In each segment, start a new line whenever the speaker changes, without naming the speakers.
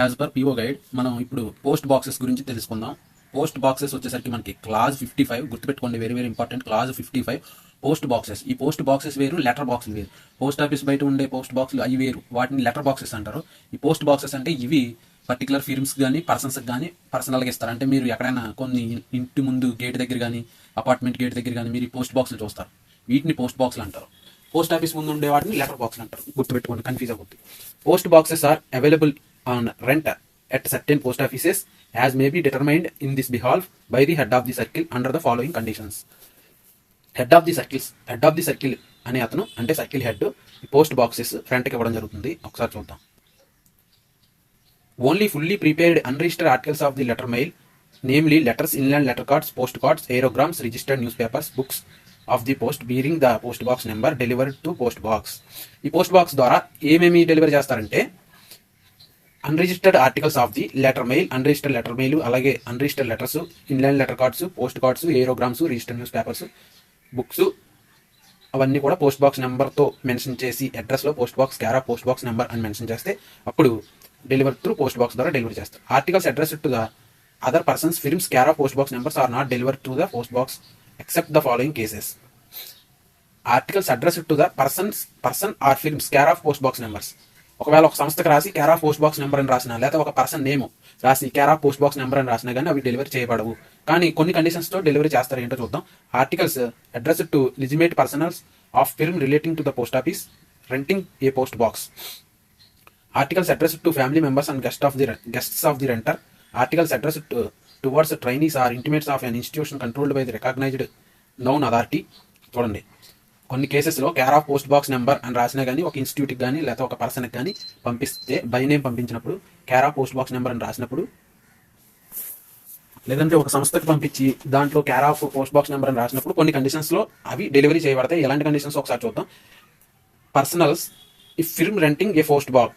As per PO guide మనం ఇప్పుడు post boxes గురించి తెలుసుకుందాం. పోస్ట్ బాక్సెస్ వచ్చేసరికి మనకి క్లాజ్ 55 గుర్తుపెట్టుకోండి, very very important. Clause 55 post boxes. ఈ పోస్ట్ బాక్సెస్ వేరు, లెటర్ బాక్సులు వేరు. పోస్ట్ ఆఫీస్ బయట ఉండే పోస్ట్ బాక్సులు అవి వేరు, వాటిని లెటర్ బాక్సెస్ అంటారు. ఈ పోస్ట్ బాక్సెస్ అంటే ఇవి పర్టికులర్ ఫిర్మ్స్ కానీ పర్సన్స్కి కానీ పర్సనల్గా ఇస్తారు. అంటే మీరు ఎక్కడైనా కొన్ని ఇంటి ముందు గేట్ దగ్గర కానీ అపార్ట్మెంట్ గేట్ దగ్గర కానీ మీరు ఈ పోస్ట్ బాక్సులు చూస్తారు, వీటిని పోస్ట్ బాక్సులు అంటారు. పోస్ట్ ఆఫీస్ ముందు ఉండే వాటిని లెటర్ బాక్సులు అంటారు. గుర్తుపెట్టుకోండి, కన్ఫ్యూజ్ అవుతుంది. Post boxes are available on rent at certain post offices as may be determined in this behalf by the head of the circle under the following conditions. Head of the circle అనే అతను అంటే circle head ఈ post boxes రెంట్కి ఇవ్వడం జరుగుతుంది. ఒకసారి చూద్దాం. Only fully prepared unregistered articles of the letter mail, namely letters, inland letter cards, post cards, aerogrammes, registered newspapers, books of the post bearing the post box number delivered to post box. ఈ post box ద్వారా ఏమేమి delivery చేస్తారంటే unregistered articles of the letter mail, unregistered letter mail, అలాగే unregistered letters, inland letter cards, post cards, aerogrammes, registered newspapers, books అవన్నీ కూడా post box నెంబర్తో mention చేసి అడ్రస్లో post box care of post box number అని mention చేస్తే అప్పుడు deliver through post box ద్వారా డెలివరీ చేస్తారు. Articles address to the other persons firms care of post box numbers are not deliver to the post box except the following cases. Articles address to the person or firms care of post box numbers. ఒకవేళ ఒక సంస్థకు రాసి care of post box number అని రాసినా, లేదా ఒక person name రాసి care of post box number అని రాసినా కానీ అవి డెలివరీ చేయబడవు. కానీ కొన్ని కండిషన్స్ తో డెలివరీ చేస్తారు. ఏంటో చూద్దాం. Articles address to legitimate personals of firm relating to the post office renting a post box. Articles address to family members and guests of the renter. Articles address towards trainees or intimates of an institution controlled by the recognised known authority. చూడండి, కొన్ని కేసెస్లో care of post box number అని రాసినా కానీ ఒక ఇన్స్టిట్యూట్కి కానీ లేదా ఒక పర్సన్కి కానీ పంపిస్తే బై నేమ్ పంపించినప్పుడు care of post box number అని రాసినప్పుడు, లేదంటే ఒక సంస్థకి పంపించి దాంట్లో care of post box number అని రాసినప్పుడు కొన్ని కండిషన్స్లో అవి డెలివరీ చేయబడతాయి. ఎలాంటి కండిషన్స్ ఒకసారి చూద్దాం. Personals if firm renting a post box,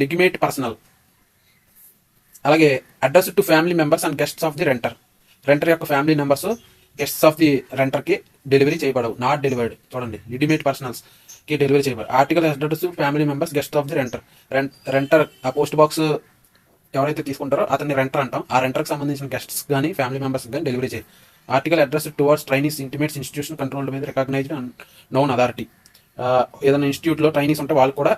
legitimate personal. అలాగే address to family members and guests of the renter యొక్క family members guests of the renter కి డెలివరీ చేయబడవు, నాట్ డెలివర్డ్. చూడండి, లిటిమేట్ పర్సనల్స్ కి డెలివరీ చేయబడదు. Article address family members guest of the renter ఆ post box ఎవరైతే తీసుకుంటారో అతన్ని రెంటర్ అంటాం. ఆ రెంటర్ కి సంబంధించిన గెస్ట్స్ కానీ ఫ్యామిలీ మెంబర్స్ కానీ డెలివరీ చేయాలి. Article address towards trainees, intimates, institution controlled by recognised known authority. ఏదైనా ఇన్స్టిట్యూట్ లో ట్రైనీస్ ఉంటే వాళ్ళు కూడా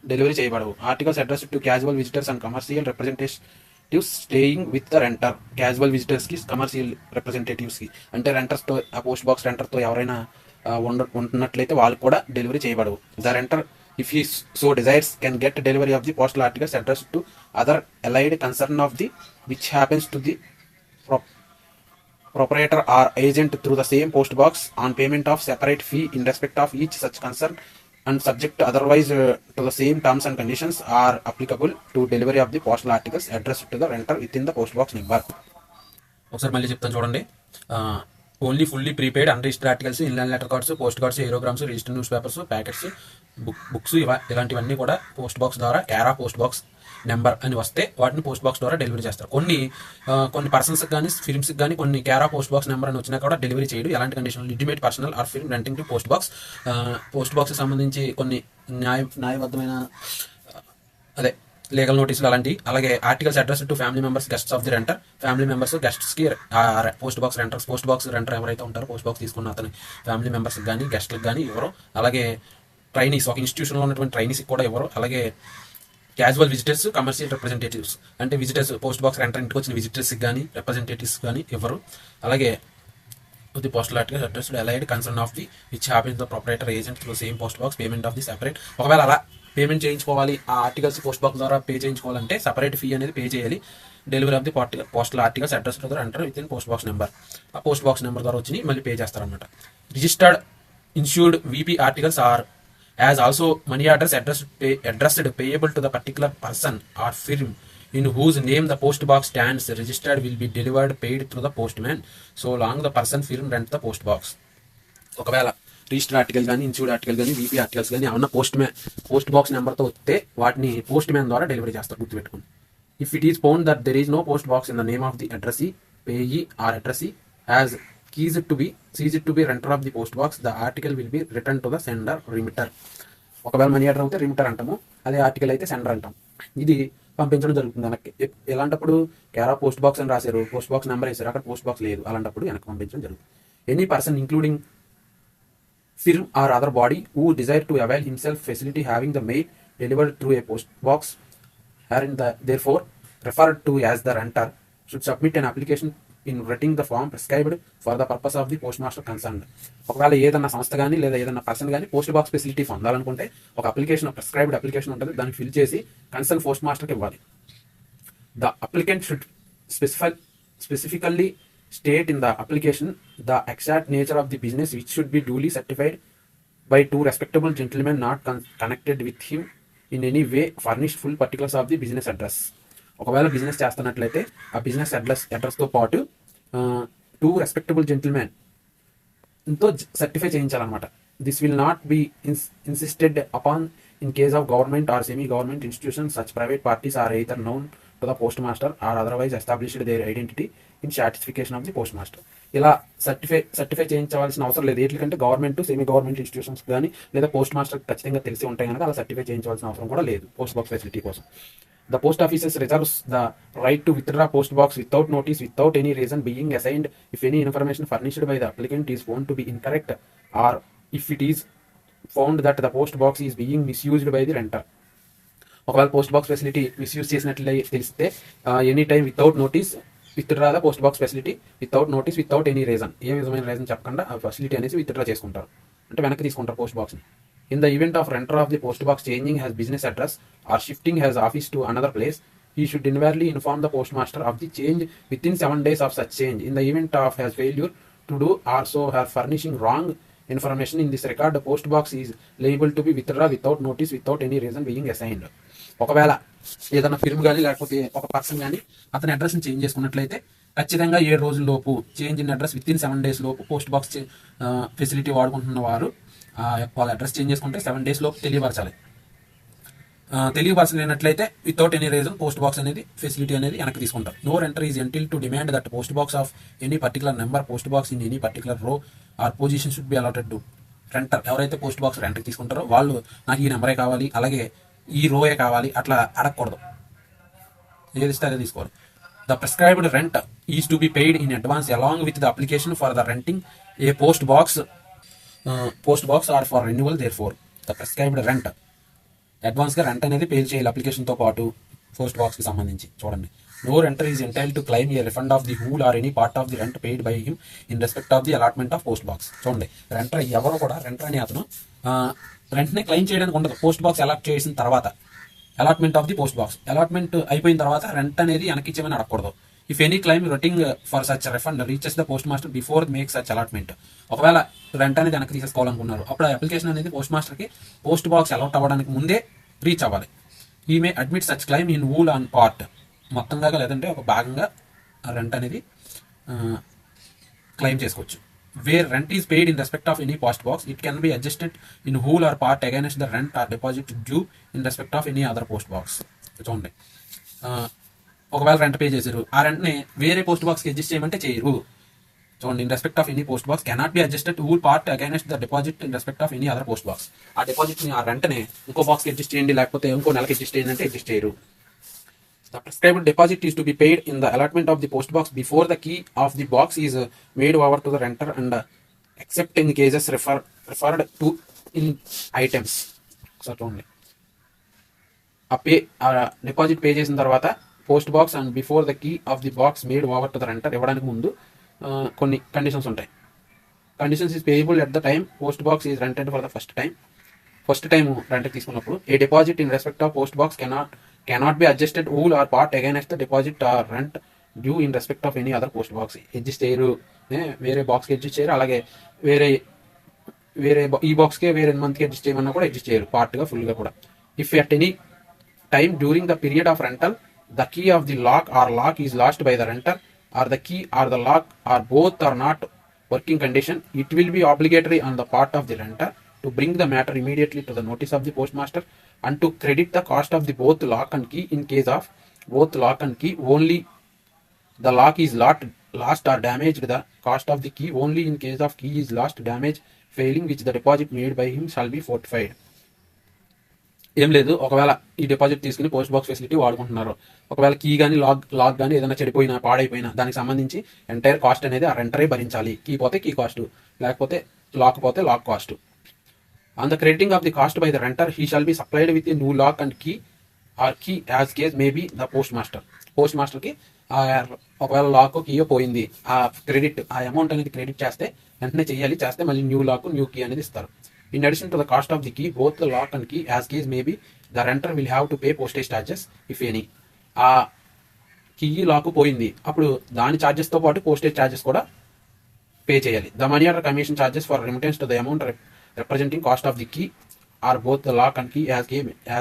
డెలివరీ చేయబడవు. Articles address to casual visitors and commercial representatives staying with the renter. Casual visitors కి, commercial representatives కి అంటే రెంటర్స్ తో, ఆ పోస్ట్ బాక్స్ రెంటర్ తో ఎవరైనా ఉంటున్నట్లయితే వాళ్ళు కూడా డెలివరీ చేయబడవు. The renter if he so desires can get delivery of the postal articles address to other allied concern of the which happens to the proprietor or agent through the same post box on payment of separate fee in respect of each such concern and subject to otherwise to the same terms and conditions are applicable to delivery of the postal articles addressed to the renter within the post box number. ఒకసారి మళ్ళీ చెప్తాను చూడండి. Only fully prepaid unregistered articles, inland letter cards, post cards, aerogrammes, registered news papers, packets, books ఇలాంటివన్నీ కూడా post box ద్వారా care of post box number అని వస్తే వాటిని పోస్ట్ బాక్స్ ద్వారా డెలివరీ చేస్తారు. కొన్ని పర్సన్స్కి కానీ ఫిల్మ్స్కి కానీ కొన్ని care of post box number అని వచ్చినా కూడా డెలివరీ చేయడు. ఎలాంటి condition legitimate personal or film renting to post box. Post బాక్స్కి సంబంధించి కొన్ని న్యాయబద్ధమైన అదే లీగల్ నోటీసులు అలాంటి. అలాగే articles address to family members guests of the renter. Family members గెస్ట్స్కి post box renters, post box renter ఎవరైతే ఉంటారో పోస్ట్ బాక్స్ తీసుకున్న అతని ఫ్యామిలీ మెంబర్స్కి కానీ గెస్ట్లకు కానీ ఎవరు. అలాగే ట్రైనీస్, ఒక ఇన్స్టిట్యూషన్లో ఉన్నటువంటి ట్రైనీస్కి కూడా ఎవరు. అలాగే క్యాజువల్ విజిటర్స్, కమర్షియల్ రిప్రజెంటేటివ్స్ అంటే విజిటర్స్, పోస్ట్ బాక్స్ రెంటర్ ఇంటికి వచ్చిన విజిటర్స్కి కానీ రిప్రజెంటేటివ్స్ కానీ ఎవరు. అలాగే the postal article address allied concern of the which happens the proprietor agent through same post box payment of the separate. ఒకవేళ అలా పేమెంట్ చేయించుకోవాలి, ఆ ఆర్టికల్స్ పోస్ట్ బాక్స్ ద్వారా పే చేయించుకోవాలంటే సపరేట్ ఫీ అనేది పే చేయాలి. Delivery of the postal articles address to the renter with in post box number. ఆ post box number ద్వారా వచ్చి మళ్ళీ పే చేస్తారనమాట. Registered insured VP articles are as also money orders addressed payable to the particular person or firm in whose name the post box stands registered will be delivered paid through the postman so long the person firm rent the post box. ఒకవేళ register article కానీ, insured article కానీ, VP articles కానీ ఏమన్నా post box నెంబర్తో వస్తే వాటిని post man ద్వారా delivery చేస్తారు. గుర్తుపెట్టుకోండి. If it is found that there is no post box in the name of the addressee, payee or addressee as seized to be renter of the post box, the article will be returned to the sender remitter. ఒకవేళ money order అయితే రిమిటర్ అంటాము, అదే article అయితే sender అంటాం. ఇది పంపించడం జరుగుతుంది వెనక్కి. ఎలాంటప్పుడు కేర్ ఆఫ్ పోస్ట్ బాక్స్ అని రాశారు, పోస్ట్ బాక్స్ నెంబర్ వేశారు, అక్కడ పోస్ట్ బాక్స్ లేదు, అలాంటప్పుడు వెనక్కి పంపించడం జరుగుతుంది. Any person including firm or other body who desire to avail himself facility having the mail delivered through a post box herein therefore referred to as the renter should submit an application in writing the form prescribed for the purpose of the postmaster concerned. ఒకవేళ ఏదన్నా సంస్థ కానీ లేదా ఏదన్నా person కానీ post box facility పొందాలనుకుంటే ఒక application, prescribed application ఉంటుంది, దాన్ని ఫిల్ చేసి కన్సర్న్ పోస్ట్ మాస్టర్కి ఇవ్వాలి. The applicant should specifically state in the application the exact nature of the business which should be duly certified by two respectable gentlemen not connected with him in any way, furnish full particulars of the business address. ఒకవేళ business చేస్తున్నట్లయితే ఆ business అడ్రస్తో పాటు 2 respectable gentlemen తో certify చేయించాలన్నమాట. This will not be insisted upon in case of government or semi government institution. Such private parties are either known to the post master or otherwise established their identity in satisfaction of the post master. ఇలా certify చేయించవలసిన అవసరం లేదు. ఎట్లకంటే government, semi government institutions కానీ లేదా post master ఖచ్చితంగా తెలిసి ఉంటాయి కనుక అలా సర్టిఫై చేయించవలసిన అవసరం కూడా లేదు పోస్ట్ బాక్స్ ఫెసిలిటీ కోసం. The post offices reserves the right to withdraw post box without notice, without any reason being assigned, if any information furnished by the applicant is found to be incorrect, or if it is found that the post box is being misused by the renter. ఒకవేళ post box facility misuse చేసినట్లే తెలిస్తే any time without notice withdraw the post box facility, without notice, without any reason, ఏ విధమైన reason చెప్పకుండా ఆ facility అనేసి withdraw చేసుకుంటారు, అంటే వెనక్కి తీసుకుంటారు పోస్ట్ బాక్స్ని. In the event of renter of the post box changing his business address or shifting his office to another place, he should invariably inform the postmaster of the change within 7 days of such change. In the event of his failure to do or so her furnishing wrong information in this regard, the post box is liable to be withdrawn without notice, without any reason being assigned. ఒకవేళ ఏదైనా firm కానీ లేకపోతే ఒక person కానీ అతని అడ్రస్ని change చేసుకున్నట్లయితే ఖచ్చితంగా 7 రోజుల లోపు change in address within 7 days లోపు పోస్ట్ బాక్స్ ఫెసిలిటీ వాడుకుంటున్న వారు వాళ్ళ అడ్రస్ చేంజ్ చేసుకుంటే 7 days లోపు తెలియపరచాలి. తెలియపరచలేనట్లయితే without any reason post box అనేది ఫెసిలిటీ అనేది వెనక్కి తీసుకుంటారు. No renter is entitled to demand that post box of any particular number post box in any particular row or position should be allotted to renter. ఎవరైతే post box రెంట్కి తీసుకుంటారో వాళ్ళు నాకు ఈ నెంబరే కావాలి, అలాగే ఈ రోయే కావాలి, అట్లా అడగకూడదు. ఏది ఇస్తే అదే తీసుకోవాలి. The prescribed rent is to be paid in advance along with the application for the renting a post box or for renewal. Therefore, the prescribed rent అడ్వాన్స్గా రెంట్ అనేది పే చేయాలి అప్లికేషన్తో పాటు పోస్ట్ బాక్స్కి సంబంధించి. చూడండి, no renter is entitle to claim a refund of the whole or any part of the rent paid by him in respect of the allotment of post box. చూడండి, renter ఎవరు కూడా renter అని అతను రెంట్ని claim చేయడానికి ఉండదు. Post box allot చేసిన తర్వాత allotment of the post box allotment అయిపోయిన తర్వాత రెంట్ అనేది వెనక్కి ఇచ్చేమని అడగకూడదు. If any claim writing for such refund reaches the post master before make such allotment. ఒకవేళ రెంట్ అనేది వెనక్కి తీసేసుకోవాలనుకున్నారు, అప్పుడు అప్లికేషన్ అనేది పోస్ట్ మాస్టర్కి పోస్ట్ బాక్స్ అలాట్ అవ్వడానికి ముందే రీచ్ అవ్వాలి. He may admit such claim in whole on part, మొత్తంగా లేదంటే ఒక భాగంగా రెంట్ అనేది క్లెయిమ్ చేసుకోవచ్చు. Where rent is paid in respect of any post box, it can be adjusted in whole or part against the rent or deposit due in respect of any other post box. చూడండి, ఒకవేళ rent pay చేశారు, ఆ రెంట్ని వేరే post బాక్స్కి adjust చేయమంటే చేయరు. చూడండి, in respect of any post box cannot be adjusted whole part against the deposit in respect of any other post box. ఆ డిపాజిట్ని, ఆ రెంట్ని ఇంకో బాక్స్కి అడ్జస్ట్ చేయండి, లేకపోతే ఇంకో నెలకి అడ్జస్ట్ చేయండి అంటే అడ్జస్ట్ చేయరు. The prescribed deposit is to be paid in the allotment of the post box before the key of the box is made over to the renter and except in cases referred to in items. So only deposit pay చేసిన తర్వాత post box and before the key of the box made over to the renter ఇవ్వడానికి ముందు కొన్ని conditions ఉంటాయి. Conditions is payable at the time post box is rented for the first time rent తీసుకున్నప్పుడు. A deposit in respect of post box cannot be adjusted whole or part against the deposit or rent due in respect of any other post box. Adjust చేయరు, వేరే బాక్స్కి adjust చేయరు, అలాగే వేరే ఈ బాక్స్కి వేరే మంత్కి అడ్జస్ట్ చేయమన్నా కూడా అడ్జస్ట్ చేయరు, పార్ట్గా ఫుల్గా కూడా. If at any time during the period of rental the key of the lock is lost by the renter or the key or the lock or both are not working condition, it will be obligatory on the part of the renter to bring the matter immediately to the notice of the postmaster and to credit the cost of the both lock and key. In case of both lock and key, only the lock is lost or damaged, the cost of the key only. In case of key is lost, damaged, failing which the deposit made by him shall be forfeited. ఏం లేదు, ఒకవేళ ఈ deposit తీసుకుని post box facility వాడుకుంటున్నారు, ఒకవేళ key కానీ lock కానీ ఏదైనా చెడిపోయినా పాడైపోయినా దానికి సంబంధించి ఎంటైర్ కాస్ట్ అనేది ఆ రెంటరే భరించాలి. కీ పోతే కీ కాస్ట్, లేకపోతే లాక్ పోతే lock cost. On the crediting of the cost by the renter he shall be supplied with a new lock and key or key as case may be the post మాస్టర్కి ఒకవేళ lock కీయో పోయింది, ఆ credit ఆ amount అనేది credit చేస్తే వెంటనే చేస్తే మళ్ళీ న్యూ లాక్ న్యూ కీ అనేది ఇస్తారు. In addition to the cost of the key, both the lock and key, as case may be, the renter will have to pay postage charges, if any. ఆ key lock పోయింది, అప్పుడు దాని charges తో పాటు postage charges కూడా pay చేయాలి. The money order commission charges for remittance to the amount representing cost of the key or both the lock and key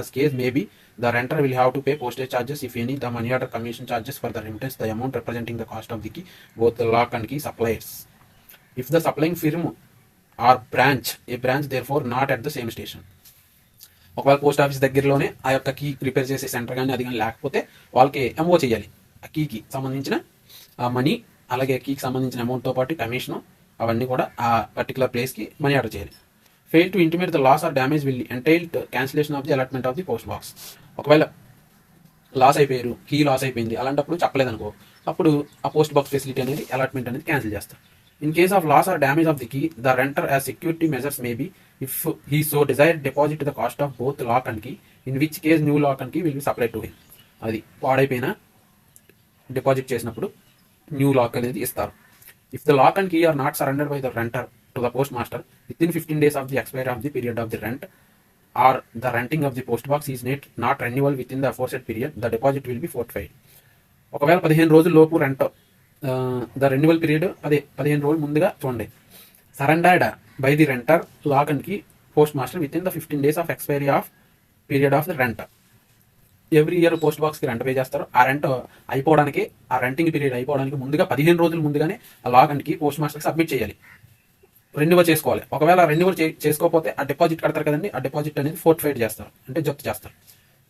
as case may be, the renter will have to pay postage charges, if any. The money order commission charges for the remittance, the amount representing the cost of the key, both the lock and key suppliers. If the supplying firm or a branch therefore not at the same station. ఒకవేళ post office దగ్గరలోనే ఆ యొక్క key repair చేసే centre కానీ అది కానీ లేకపోతే వాళ్ళకి ఎంఓ చేయాలి. ఆ కీకి సంబంధించిన మనీ, అలాగే కీకి సంబంధించిన అమౌంట్తో పాటు కమిషన్ అవన్నీ కూడా ఆ పర్టికులర్ ప్లేస్కి మనీ ఆర్డర్ చేయాలి. Fail to intimate the loss or damage will entail cancellation of the allotment of the post box. ఒకవేళ లాస్ అయిపోయారు, కీ లాస్ అయిపోయింది, అలాంటప్పుడు చెప్పలేదనుకో, అప్పుడు ఆ పోస్ట్ బాక్స్ ఫెసిలిటీ అనేది అలాట్మెంట్ అనేది క్యాన్సిల్ చేస్తారు. In case of loss or damage of the key, the renter as security measures may be, if he so desired, deposit the cost of both lock and key, in which case new lock and key will be supplied to him. అది పాడైపోయినా deposit చేసినప్పుడు new lock అనేది ఇస్తారు. If the lock and key are not surrendered by the renter to the postmaster within 15 days of the expiry of the period of the rent, or the renting of the post box is not renewal within the aforesaid period, the deposit will be forfeited. ఒకవేళ 15 రోజుల లోపు rent the renewal period 15 రోజులు ముందుగా చూడండి, surrendered by the renter lock and key post master within the 15 days of expiry of period of the rent. Every year post బాక్స్కి rent pay చేస్తారు. ఆ rent అయిపోవడానికి, ఆ రెంటింగ్ పీరియడ్ అయిపోవడానికి ముందుగా 15 రోజుల ముందుగానే ఆ లాక్ అండ్ కీ పోస్ట్ మాస్టర్కి సబ్మిట్ చేయాలి, రెన్యువల్ చేసుకోవాలి. ఒకవేళ రెన్యువల్ చేసుకోకపోతే ఆ డిపాజిట్ కడతారు కదండి, ఆ డిపాజిట్ అనేది ఫోర్టిఫైడ్ చేస్తారు, అంటే జప్తు చేస్తారు.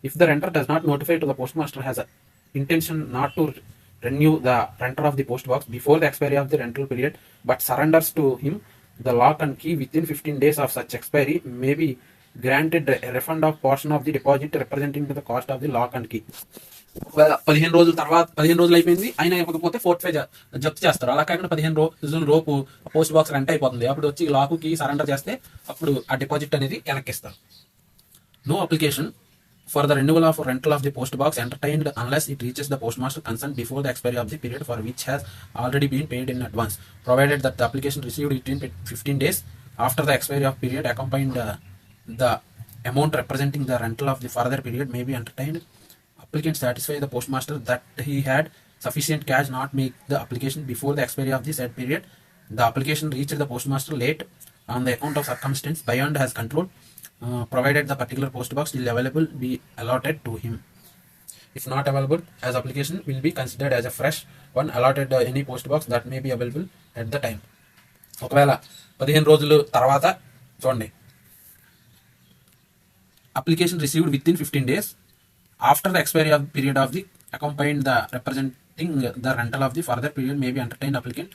If the renter does not notify to the post master has intention not to renew the renter of the post box before the expiry of the rental period but surrenders to him the lock and key within 15 days of such expiry, may be granted a refund of portion of the deposit representing the cost of the lock and key. 15 రోజులు అయిపోయింది, అయినా ఇవ్వకపోతే fortify జప్తు చేస్తారు. అలా కాకుండా 15 రోజుల లోపు పోస్ట్ బాక్స్ రెంట్ అయిపోతుంది, అప్పుడు వచ్చి లాక్ కి సరెండర్ చేస్తే అప్పుడు ఆ డిపాజిట్ అనేది వెనక్కిస్తారు. No application for the renewal of rental of the post box entertained unless it reaches the postmaster concerned before the expiry of the period for which has already been paid in advance, provided that the application received within 15 days after the expiry of period accompanied the amount representing the rental of the further period may be entertained. Applicant satisfy the postmaster that he had sufficient cash not make the application before the expiry of the said period. The application reached the postmaster late on the account of circumstance beyond has controlled, provided the particular post box will available be allotted to him. If not available, as application will be considered as a fresh one allotted any post box that may be available at the time. ఒకవేళ 15 రోజుల తర్వాత చూడండి, application received with in 15 days after the expiry of period of the accompanied the representing the rental of the further period may be entertained applicant.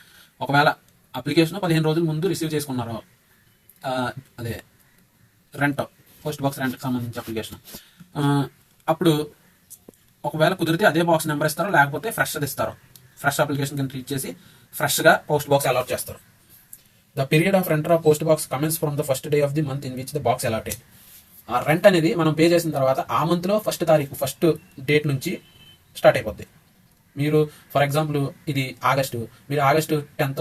ఒకవేళ application 15 రోజుల ముందు receive చేసుకున్నారు, అదే rent post box రెంట్కి సంబంధించి అప్లికేషన్, అప్పుడు ఒకవేళ కుదిరితే అదే బాక్స్ నెంబర్ ఇస్తారు, లేకపోతే ఫ్రెష్ అది ఇస్తారు. ఫ్రెష్ అప్లికేషన్ కింద ట్రీట్ చేసి ఫ్రెష్గా పోస్ట్ బాక్స్ అలాట్ చేస్తారు. The period of renter of post box commence from the first day of the month in which the box allotted. ఆ రెంట్ అనేది మనం పే చేసిన తర్వాత ఆ మంత్లో ఫస్ట్ డేట్ నుంచి స్టార్ట్ అయిపోద్ది. మీరు ఫర్ ఎగ్జాంపుల్ ఇది ఆగస్టు, మీరు August 10th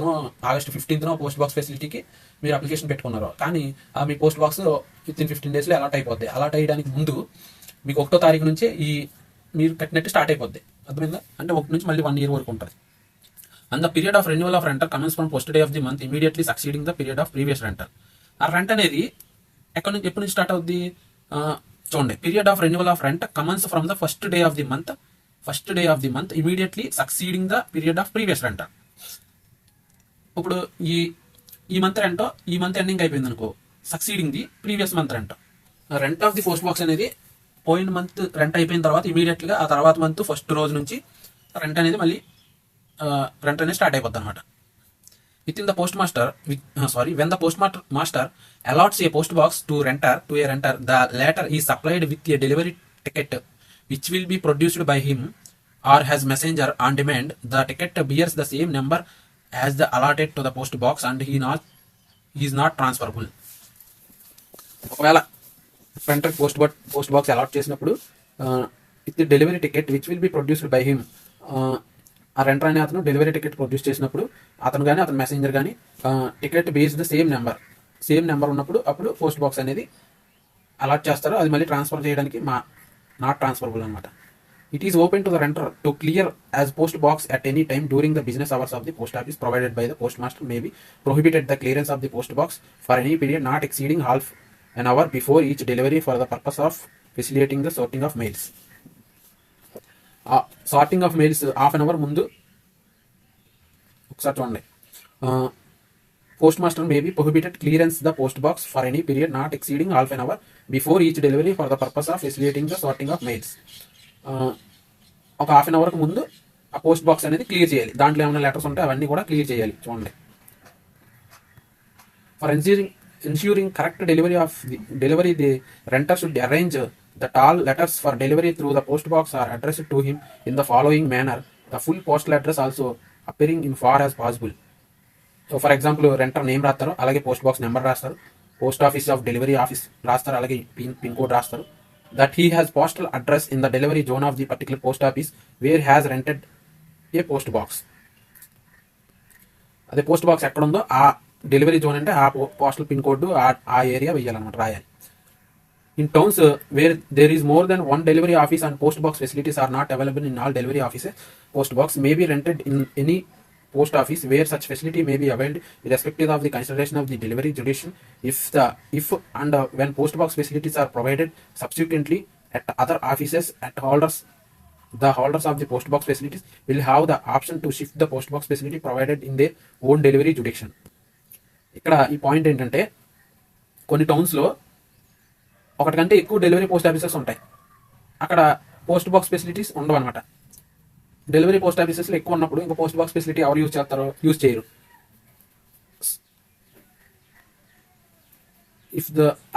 August 15th post box ఫెసిలిటీకి మీరు అప్లికేషన్ పెట్టుకున్నారు, కానీ మీ పోస్ట్ బాక్స్ విత్ ఇన్ 15 daysలో అలాట్ అయిపోద్ది. అలాట్ అయ్యడానికి ముందు మీకు 1వ తారీఖు నుంచే ఈ మీరు కట్టినట్టు స్టార్ట్ అయిపోద్ది. అర్థమైందా? అంటే 1 నుంచి మళ్ళీ 1 year వరకు ఉంటుంది. And the period of renewal of renter commence from first day of the month immediately succeeding the period of previous renter. ఆ రెంట్ అనేది ఎప్పటి నుంచి స్టార్ట్ అవుద్ది చూడండి. Period of renewal of rent commence from the first day of the month immediately succeeding the period of previous renter. ఇప్పుడు ఈ month rent ఈ month ending అయిపోయింది అనుకో, succeeding the previous month rent of the post box అనేది పోయిన month rent అయిపోయిన తర్వాత ఇమీడియట్గా ఆ తర్వాత మంత్ ఫస్ట్ రోజు నుంచి రెంట్ అనేది మళ్ళీ రెంట్ అనేది స్టార్ట్ అయిపోద్ది అనమాట. within the postmaster when the postmaster allots a post box to a renter, the latter is supplied with a delivery ticket which will be produced by him or his messenger on demand. The ticket bears the same number as the allotted to the post box and he is not transferable. ఒకవేళ renter post box allot చేసినప్పుడు with delivery ticket which will be produced by him, ఆ renter అనే అతను delivery ticket produce చేసినప్పుడు అతను కానీ అతని messenger కానీ టికెట్ బేస్డ్ సేమ్ నెంబర్ ఉన్నప్పుడు అప్పుడు పోస్ట్ బాక్స్ అనేది అలాట్ చేస్తారు. అది మళ్ళీ ట్రాన్స్ఫర్ చేయడానికి నాట్ ట్రాన్స్ఫరబుల్ అనమాట. It is open to the renter to clear as post box at any time during the business hours of the post office provided by the post master. May be prohibited the clearance of the post box for any period not exceeding half an hour before each delivery for the purpose of facilitating the sorting of mails. Sorting of mails half an hour ముందు ఒకసారి చూడండి. Post master may be prohibited clearance the post box for any period not exceeding half an hour before each delivery for the purpose of facilitating the sorting of mails. ఒక half an అవర్కి ముందు ఆ post box అనేది clear చేయాలి. దాంట్లో ఏమైనా letters ఉంటే అవన్నీ కూడా క్లియర్ చేయాలి. చూడండి. For ensuring correct delivery the renter should arrange that all letters for delivery through the post box are addressed to him in the following manner, the full postal address also appearing in far as possible. So for example, renter name రాస్తారు, అలాగే post box number రాస్తారు, post office of delivery office రాస్తారు, అలాగే pin code రాస్తారు. that he has postal address in the delivery zone of the particular post office where has rented a post box. అదే post box ఎక్కడ ఉందో ఆ delivery zone అంటే ఆ postal pin code ఆ ఏరియా వేయాలన్నమాట, రాయాలి. In towns where there is more than one delivery office and post box facilities are not available in all delivery offices, post box may be rented in any post office where such facility may be availed irrespective of the consideration of the delivery jurisdiction. If and when post box facilities are provided subsequently at other offices at the holders of the post box facilities will have the option to shift the post box facility provided in their own delivery jurisdiction. ఇక్కడ ఈ point ఏంటంటే కొన్ని టౌన్స్లో ఒకటి కంటే ఎక్కువ delivery post offices ఉంటాయి, అక్కడ post box facilities ఉండవు అనమాట. డెలివరీ పోస్ట్ ఆఫీసెస్లో ఎక్కువ ఉన్నప్పుడు ఇంకా పోస్ట్ బాక్స్ ఫెసిలిటీ ఎవరు యూజ్ చేస్తారో యూజ్ చేయరు.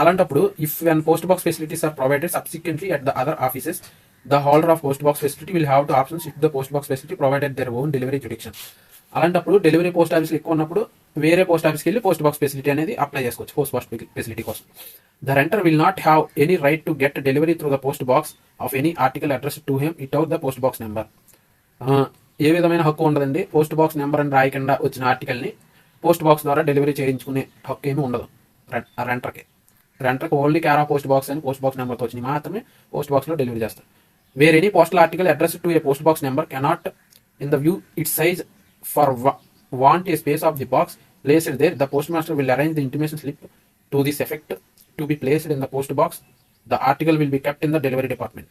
అలాంటప్పుడు if when post box facilities are provided subsequently at the other offices the holder of post box facility will have two options if the post box facility provided their own delivery jurisdiction. అలాంటప్పుడు delivery post ఆఫీస్లో ఎక్కువ ఉన్నప్పుడు వేరే post ఆఫీస్కి వెళ్ళి post box facility అనేది apply చేసుకోవచ్చు post box facility కోసం. The renter will not have any right to get delivery through the post box of any article address to him without the post box number. ఏ విధమైన హక్కు ఉండదండి post box number అని రాయకుండా వచ్చిన ఆర్టికల్ని post box ద్వారా డెలివరీ చేయించుకునే హక్కు ఏమీ ఉండదు రెంటర్కి only care of post box అని పోస్ట్ బాక్స్ నెంబర్తో వచ్చింది మాత్రమే పోస్ట్ బాక్స్లో డెలివరీ చేస్తారు. Where any postal article address to a post box number cannot in the view it size for want a space of the box placed there, the postmaster will arrange the intimation slip to this effect to be placed in the post box. The article will be kept in the delivery department.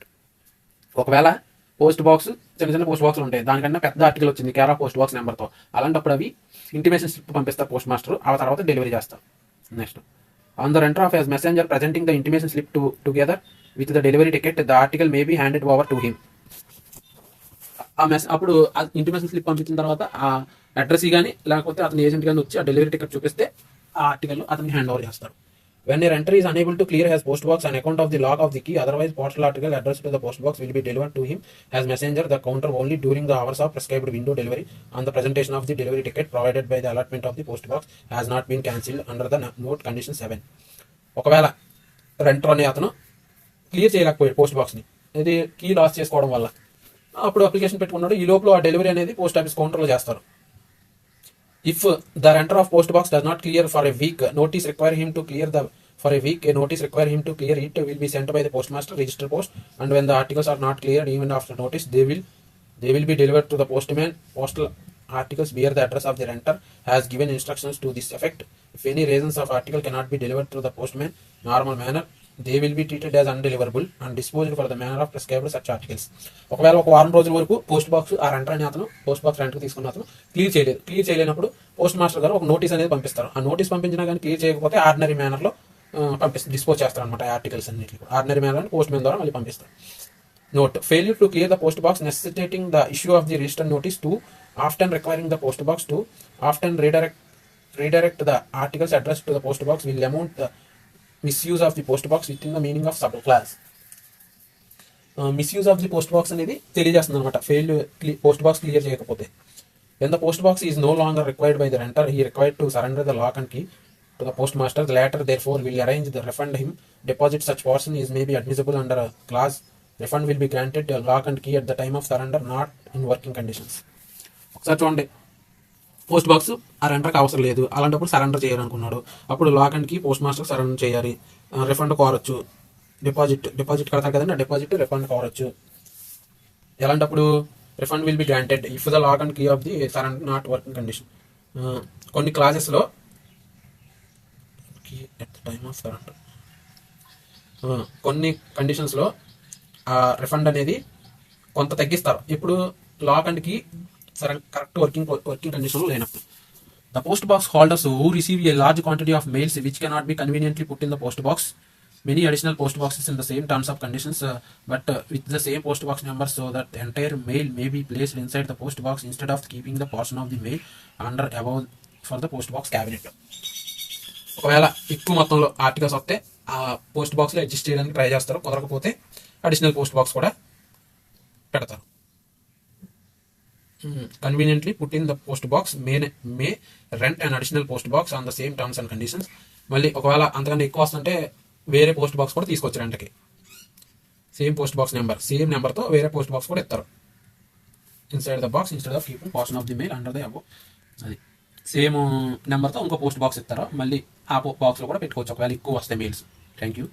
ఒకవేళ post box చిన్న post బాక్స్లు ఉంటాయి, దానికన్నా పెద్ద article వచ్చింది care of post box నెంబర్తో, అలాంటప్పుడు అవి ఇంటిమేషన్ స్లిప్ పంపిస్తారు పోస్ట్ మాస్టర్, ఆ తర్వాత డెలివరీ చేస్తారు. Next on the renter of as messenger presenting the intimation slip together with the delivery ticket the article may be handed over to him. అప్పుడు intimation slip పంపించిన తర్వాత ఆ address కానీ లేకపోతే అతని ఏజెంట్ కానీ వచ్చి ఆ డెలివరీ టికెట్ చూపిస్తే ఆ ఆర్టికల్ అతనికి హ్యాండ్ ఓవర్ చేస్తారు. When a renter is unable to clear has post box and account of the lock of the key otherwise postal article address to the post box will be delivered to him has messenger the counter only during the hours of prescribed window delivery on the presentation of the delivery ticket provided by the allotment of the post box has not been cancelled under the note condition 7. ఒకవేళ renter అనే అతను clear చేయలేకపోయాడు post బాక్స్ని, ఇది key loss చేసుకోవడం వల్ల, అప్పుడు application పెట్టుకున్నాడు, ఈ లోపల ఆ డెలివరీ అనేది పోస్ట్ ఆఫీస్ కౌంటర్లో చేస్తారు. If the renter of post box does not clear for a week, notice require him to clear a notice require him to clear it will be sent by the postmaster register post, and when the articles are not cleared even after notice they will be delivered to the postman. Postal articles bear the address of the renter has given instructions to this effect. If any reasons of article cannot be delivered through the postman normal manner, they will be treated as undeliverable and disposed for the manner of prescribed such articles. ఒకవేళ ఒక వారం రోజుల వరకు post box ఆ renter అని అతను post box రెంట్కి తీసుకున్న అతను క్లియర్ చేయలేనప్పుడు పోస్ట్ మాస్టర్ గారు ఒక నోటీస్ అనేది పంపిస్తారు. ఆ నోటీస్ పంపించినా కానీ క్లియర్ చేయకపోతే ఆర్డినరీ మేనర్లో డిస్పోజ్ చేస్తారు అనమాట ఆర్టికల్స్ అన్నింటినీ. ఆర్డినరీ మేనర్ పోస్ట్ మ్యాన్ ద్వారా మళ్ళీ పంపిస్తారు. Note failure to clear the post box necessitating the issue of the register notice too often requiring the post box too often redirect the articles addressed to the post box will amount the misuse of the post box within the meaning of subclass. Misuse of the post box అనేది తెలియజేస్తుంది అనమాట. Failed post box clear చేయకపోతే. When the post box is no longer required by the renter, he required to surrender the lock and key to the post master. The latter therefore will arrange the refund him deposit such person is may be admissible under a clause. Refund will be granted a lock and key at the time of surrender, not in working conditions. ఒకసారి చూడండి, post box ఆ రెంటర్కి అవసరం లేదు, అలాంటప్పుడు surrender చేయాలనుకున్నాడు, అప్పుడు lock and key post master surrender చేయాలి, refund కోరొచ్చు, డిపాజిట్ కడతారు కదండి, డిపాజిట్ రిఫండ్ కోరొచ్చు. ఎలాంటప్పుడు refund will be granted if the lock and key of the surrender not working condition. కొన్ని క్లాజెస్లో at the time of surrender కొన్ని కండిషన్స్లో రిఫండ్ అనేది కొంత తగ్గిస్తారు. ఇప్పుడు lock and key correct working కండిషన్లో లేనప్పుడు. The post box holders who receive a large quantity of mails which cannot B conveniently put in the post box many additional post boxes in the same terms of conditions but with the same post box number, so that the entire mail may be placed inside the post box instead of keeping the portion of the mail under above for the post box cabinet. ఒకవేళ ఎక్కువ మొత్తంలో articles వస్తే ఆ post బాక్స్లో adjust చేయడానికి try చేస్తారు, కుదరకపోతే additional post box కూడా పెడతారు. Conveniently put in the post box May rent and additional post box on the same terms and conditions. మళ్ళీ ఒకవేళ అంతకంటే ఎక్కువ వస్తుంటే వేరే పోస్ట్ బాక్స్ కూడా తీసుకొచ్చి రెంట్కి, same post box number, same నెంబర్తో వేరే పోస్ట్ బాక్స్ కూడా ఇస్తారు inside the box instead of keeping portion of the mail under the above. అది సేమ్ నెంబర్తో ఇంకో పోస్ట్ బాక్స్ ఇస్తారు, మళ్ళీ ఆ బాక్స్లో కూడా పెట్టుకోవచ్చు ఒకవేళ ఎక్కువ వస్తాయి మెయిల్స్. Thank you.